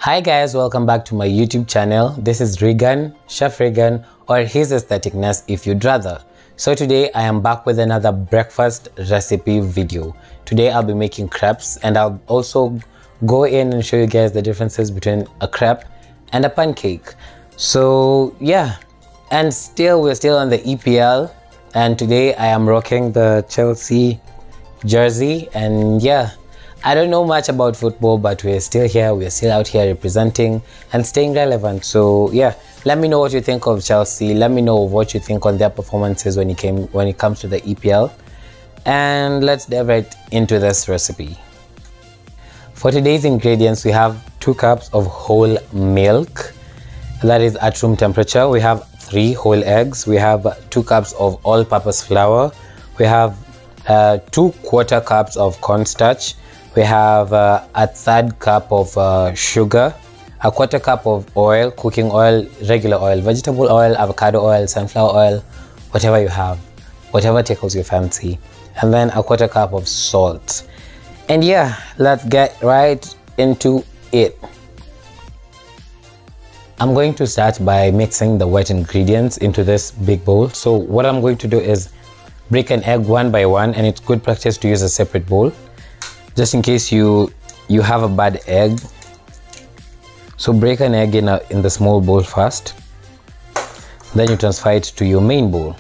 Hi guys, welcome back to my YouTube channel. This is Regan, Chef Regan, or his aestheticness if you'd rather. So today I am back with another breakfast recipe video. Today I'll be making crepes, and I'll also go in and show you guys the differences between a crepe and a pancake. So yeah, and we're still on the EPL, and today I am rocking the Chelsea jersey. And yeah, I don't know much about football, but we're still here, we're still out here representing and staying relevant. So yeah, let me know what you think of Chelsea. Let me know what you think on their performances when it comes to the EPL, and let's dive right into this recipe. For today's ingredients, we have 2 cups of whole milk that is at room temperature. We have 3 whole eggs. We have 2 cups of all-purpose flour. We have 2 quarter cups of cornstarch. We have a 1/3 cup of sugar, a 1/4 cup of oil, cooking oil, regular oil, vegetable oil, avocado oil, sunflower oil, whatever you have, whatever tickles your fancy, and then a 1/4 cup of salt. And yeah, let's get right into it. I'm going to start by mixing the wet ingredients into this big bowl. So what I'm going to do is break an egg one by one, and it's good practice to use a separate bowl, just in case you have a bad egg. So break an egg in the small bowl first, then you transfer it to your main bowl,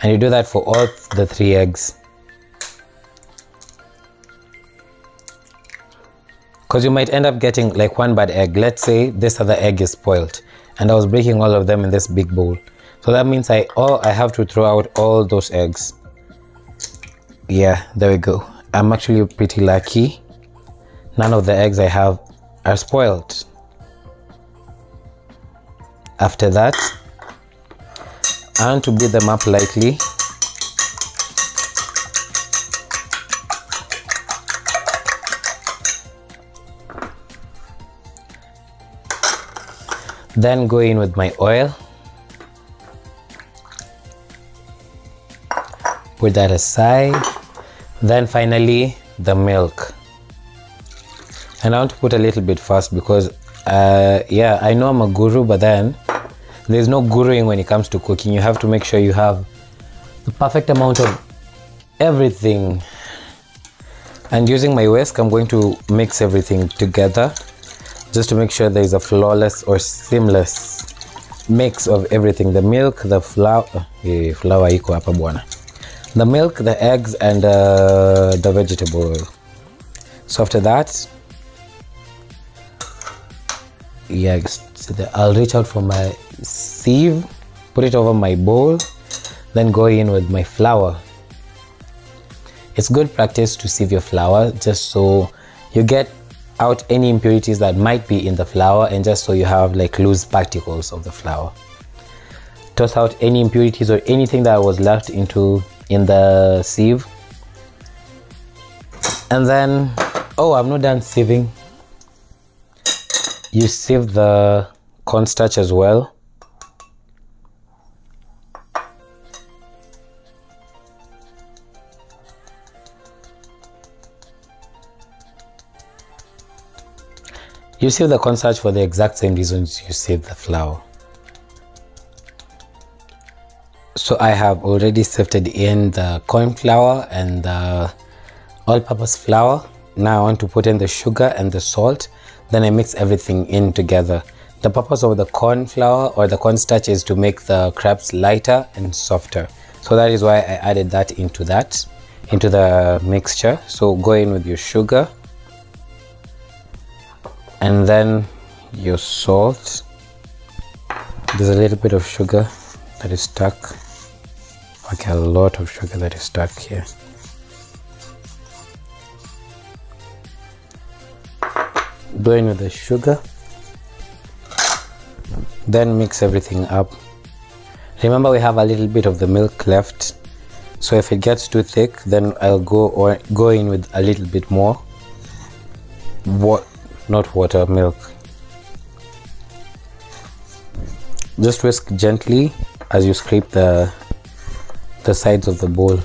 and you do that for all the 3 eggs, because you might end up getting like one bad egg. Let's say this other egg is spoiled and I was breaking all of them in this big bowl, so that means I have to throw out all those eggs. Yeah, there we go. I'm actually pretty lucky. None of the eggs I have are spoiled. After that, I want to beat them up lightly. Then go in with my oil. Put that aside. Then finally the milk, and I want to put a little bit first because yeah, I know I'm a guru, but then there's no guruing when it comes to cooking. You have to make sure you have the perfect amount of everything. And using my whisk, I'm going to mix everything together just to make sure there is a flawless or seamless mix of everything: the milk, the flour iko hapa bwana, the milk, the eggs, and the vegetable oil. So after that, yeah, I'll reach out for my sieve, put it over my bowl, then go in with my flour. It's good practice to sieve your flour just so you get out any impurities that might be in the flour, and just so you have like loose particles of the flour. Toss out any impurities or anything that was left in the sieve. And then, oh, I'm not done sieving. You sieve the cornstarch as well. You sieve the cornstarch for the exact same reasons you sieve the flour. So I have already sifted in the corn flour and the all-purpose flour. Now I want to put in the sugar and the salt. Then I mix everything in together. The purpose of the corn flour or the cornstarch is to make the crepes lighter and softer. So that is why I added that into the mixture. So go in with your sugar and then your salt. There's a little bit of sugar that is stuck. Okay, a lot of sugar that is stuck here. Go in with the sugar, then mix everything up. Remember, we have a little bit of the milk left, so if it gets too thick, then I'll go in with a little bit more milk. Just whisk gently as you scrape the sides of the bowl.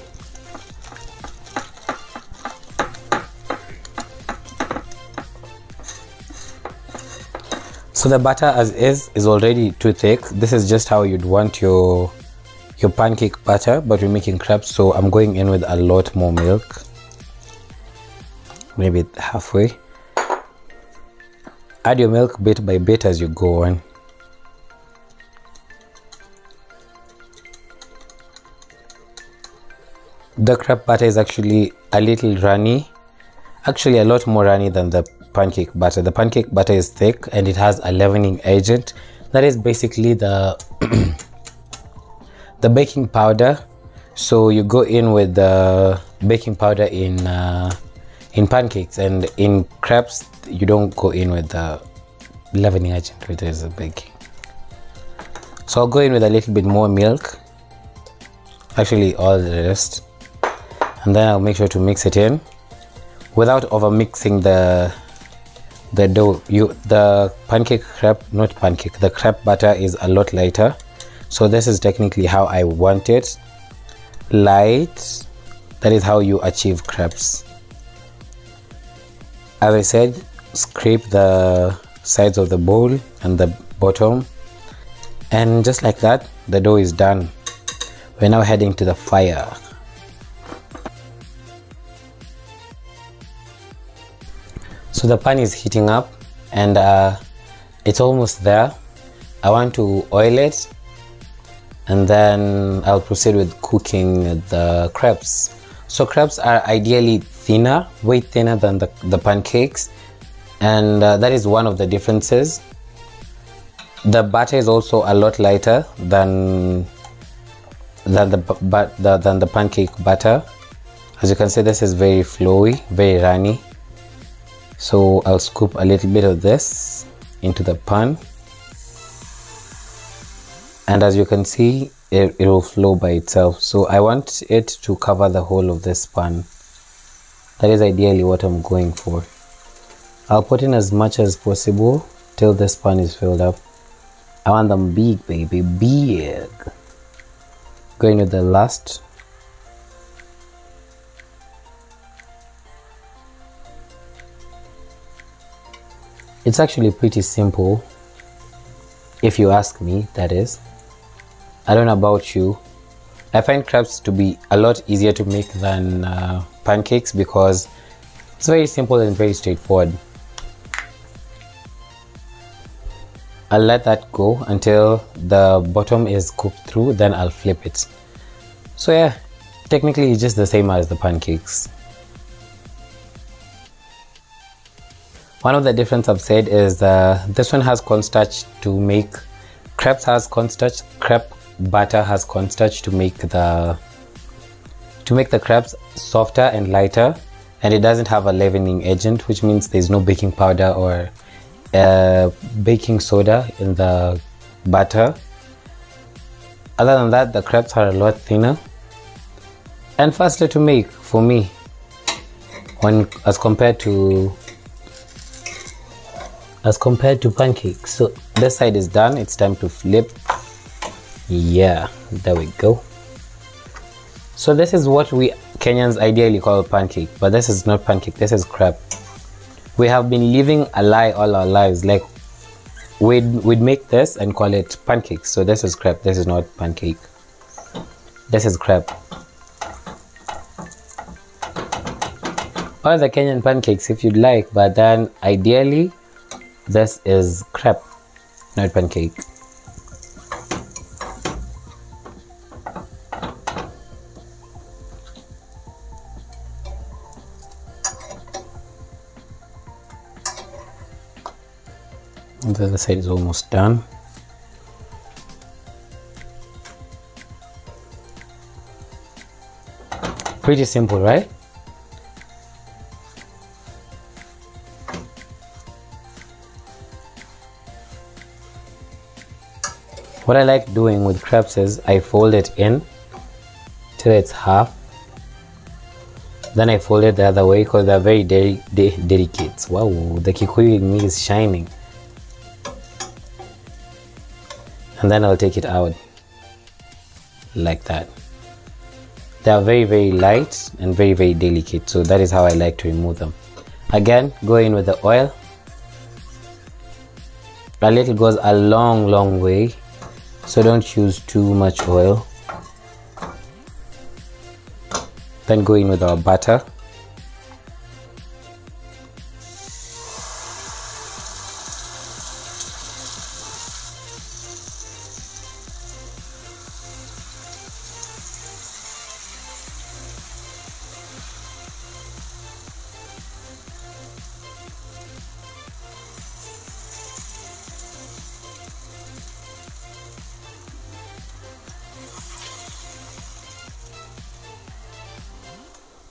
So the batter as is already too thick. This is just how you'd want your pancake batter, but we're making crepes, so I'm going in with a lot more milk, maybe halfway. Add your milk bit by bit as you go on. The crepe batter is actually a little runny, actually a lot more runny than the pancake batter. The pancake batter is thick and it has a leavening agent. That is basically the the baking powder. So you go in with the baking powder in pancakes, and in crepes you don't go in with the leavening agent, which is the baking. So I'll go in with a little bit more milk, actually all the rest, and then I'll make sure to mix it in without over mixing the dough. The crepe batter is a lot lighter, so this is technically how I want it, light. That is how you achieve crepes. As I said, scrape the sides of the bowl and the bottom, and just like that the dough is done. We're now heading to the fire. So the pan is heating up and it's almost there. I want to oil it, and then I'll proceed with cooking the crepes. So crepes are ideally thinner, way thinner than the pancakes, and that is one of the differences. The batter is also a lot lighter than the pancake batter. As you can see, this is very flowy, very runny. So I'll scoop a little bit of this into the pan, and as you can see, it will flow by itself. So I want it to cover the whole of this pan. That is ideally what I'm going for. I'll put in as much as possible till this pan is filled up. I want them big, baby, big. Going with the last. It's actually pretty simple, if you ask me, that is. I don't know about you. I find crepes to be a lot easier to make than pancakes because it's very simple and very straightforward. I'll let that go until the bottom is cooked through, then I'll flip it. So yeah, technically it's just the same as the pancakes. One of the difference I've said is this one has cornstarch to make crepes, has cornstarch. Crepe batter has cornstarch to make the crepes softer and lighter, and it doesn't have a leavening agent, which means there's no baking powder or baking soda in the batter. Other than that, the crepes are a lot thinner and faster to make for me as compared to pancakes. So this side is done, it's time to flip. Yeah, there we go. So this is what we Kenyans ideally call pancake, but this is not pancake, this is crepe. We have been living a lie all our lives, like we'd make this and call it pancakes. So this is crepe, this is not pancake, this is crepe. Or the Kenyan pancakes if you'd like, but then ideally this is crepe, not pancake. The other side is almost done. Pretty simple, right? What I like doing with crepes is I fold it in till it's half, then I fold it the other way because they're very delicate. Wow, the Kikuyu in me is shining. And then I'll take it out like that. They are very light and very delicate, so that is how I like to remove them. Again, go in with the oil. A little goes a long way, so don't use too much oil. Then go in with our butter.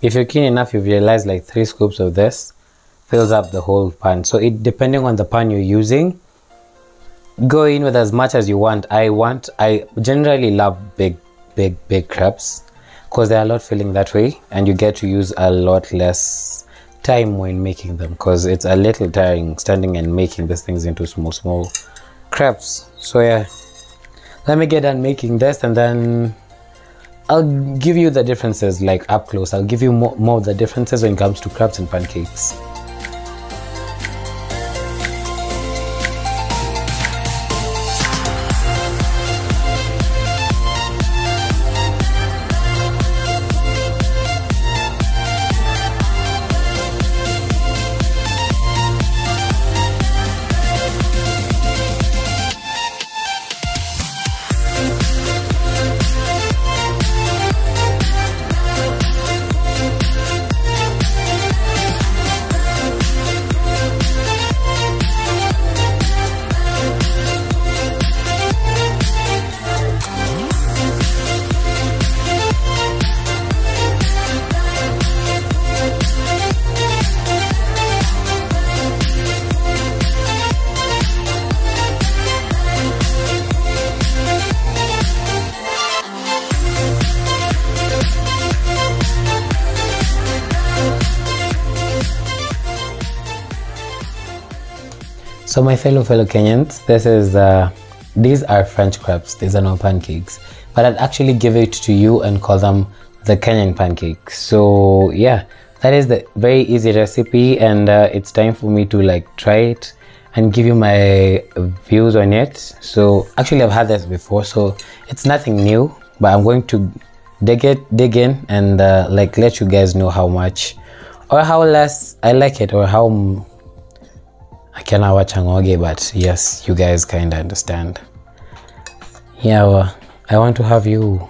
If you're keen enough, you've realized like 3 scoops of this fills up the whole pan. So it, depending on the pan you're using, go in with as much as you want. I generally love big crepes because they're a lot filling that way, and you get to use a lot less time when making them, because it's a little tiring standing and making these things into small crepes. So yeah, let me get done making this, and then I'll give you the differences like up close. I'll give you more of the differences when it comes to crepes and pancakes. So my fellow Kenyans, these are French crepes. These are not pancakes, but I'd actually give it to you and call them the Kenyan pancakes. So yeah, that is the very easy recipe, and it's time for me to like try it and give you my views on it. So actually I've had this before, so it's nothing new, but I'm going to dig in and like let you guys know how much or how less I like it, or how I cannot watch Angoge, but yes, you guys kind of understand. Yeah, well, I want to have you.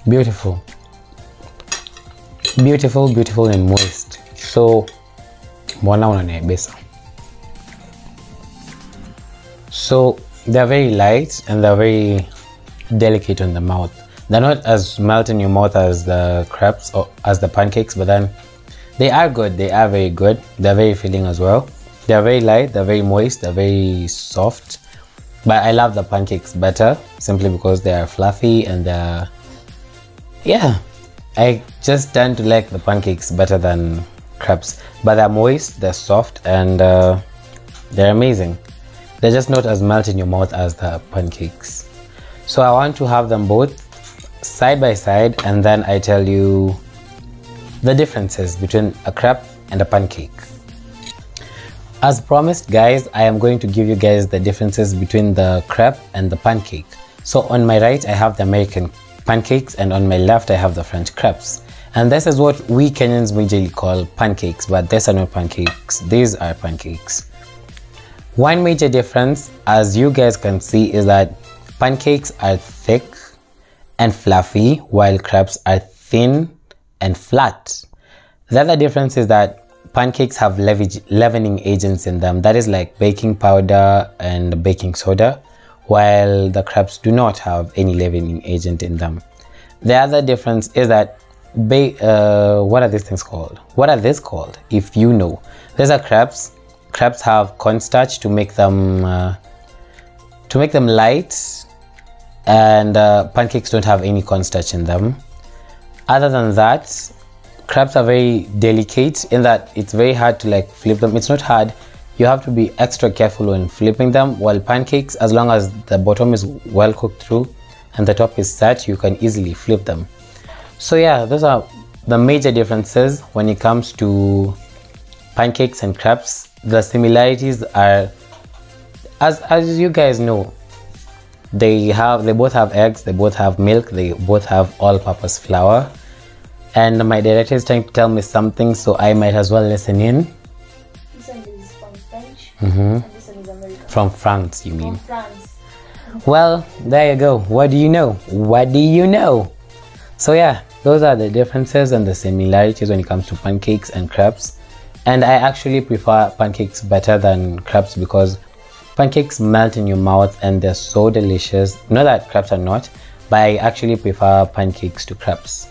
Beautiful and moist. So they're very light and they're very delicate on the mouth. They're not as melt in your mouth as the crepes or as the pancakes, but then they are good. They are very good. They're very filling as well. They're very light, they're very moist, they're very soft. But I love the pancakes better simply because they are fluffy and I just tend to like the pancakes better than crepes. But they're moist, they're soft, and they're amazing. They're just not as melt in your mouth as the pancakes. So I want to have them both side by side, and then I tell you the differences between a crepe and a pancake. As promised, guys, I am going to give you guys the differences between the crepe and the pancake. So on my right, I have the American pancakes, and on my left, I have the French crepes. And this is what we Kenyans majorly call pancakes, but these are not pancakes. These are pancakes. One major difference, as you guys can see, is that pancakes are thick and fluffy, while crepes are thin and flat. The other difference is that pancakes have leavening agents in them, that is like baking powder and baking soda, while the crepes do not have any leavening agent in them. The other difference is that what are these things called? What are these called? If you know, these are crepes. Crepes have cornstarch to make them light, and pancakes don't have any cornstarch in them. Other than that, crepes are very delicate in that it's very hard to like flip them. It's not hard, you have to be extra careful when flipping them, while pancakes, as long as the bottom is well cooked through and the top is set, you can easily flip them. So yeah, those are the major differences when it comes to pancakes and crepes. The similarities are, as you guys know, they both have eggs, they both have milk, they both have all-purpose flour. And my director is trying to tell me something, so I might as well listen in. This one is from French, and this one is American. From France, you mean? From France. Well, there you go. What do you know? What do you know? So yeah, those are the differences and the similarities when it comes to pancakes and crepes. And I actually prefer pancakes better than crepes because pancakes melt in your mouth and they're so delicious. Not that crepes are not, but I actually prefer pancakes to crepes.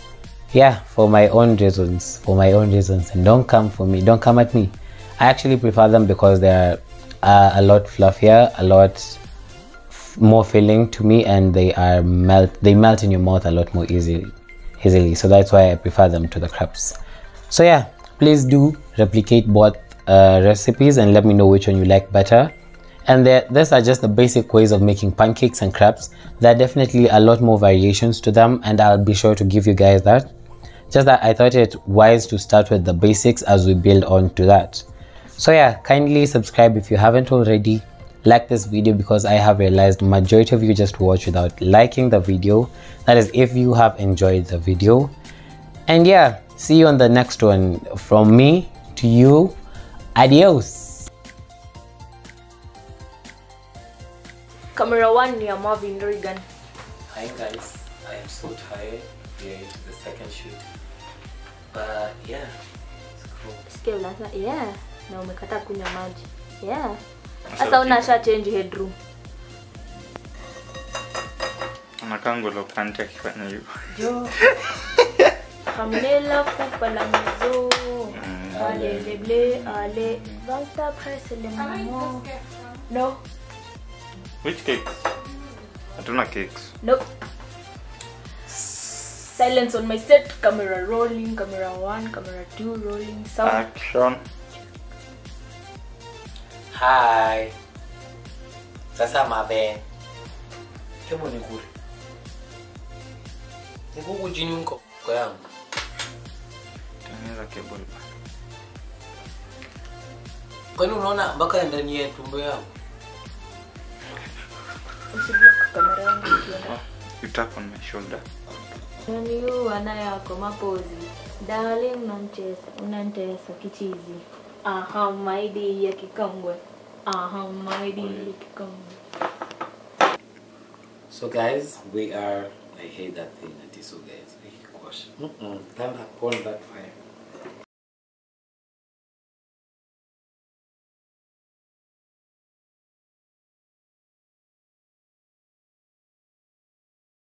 Yeah, for my own reasons. And don't come for me, don't come at me. I actually prefer them because they're a lot fluffier, a lot more filling to me, and they melt in your mouth a lot more easily. So that's why I prefer them to the crepes. So yeah, please do replicate both recipes and let me know which one you like better. And these are just the basic ways of making pancakes and crepes. There are definitely a lot more variations to them, and I'll be sure to give you guys that. Just that I thought it wise to start with the basics as we build on to that. So yeah, kindly subscribe if you haven't already. Like this video because I have realized majority of you just watch without liking the video. That is if you have enjoyed the video. And yeah, see you on the next one. From me to you, adios. Camera 1 near Marvin Regan. Hi guys, I am so tired. We are into the second shoot. But yeah, it's cool. Scale sasa, yeah. Na umekata kunywa maji. Yeah. Sasa unasha change headroom. Anakango lo kante akifanya hivyo. Jo. Kamlela kupala mzo. Ale leble ale valta presse le mamo. No. Which cakes? Hatuna cakes. Nope. Silence on my set. Camera rolling. Camera 1, camera 2 rolling. Sound. Action. Hi. Sasa mabe. Hebu nikule. Nikuku chini mko kwa yangu. Tengeneza cable. Kwani unaona mpaka ndani ya tumbo yangu? Usiblock camera yangu ukienda. You tap on my shoulder. Nani yu anayako mapozi. Darling unantesa kichizi. Aha, maidi ya kikongwe. Aha, maidi ya kikongwe. So guys, we are, I hate that thing that is so guys. Gosh. Turn upon that fire.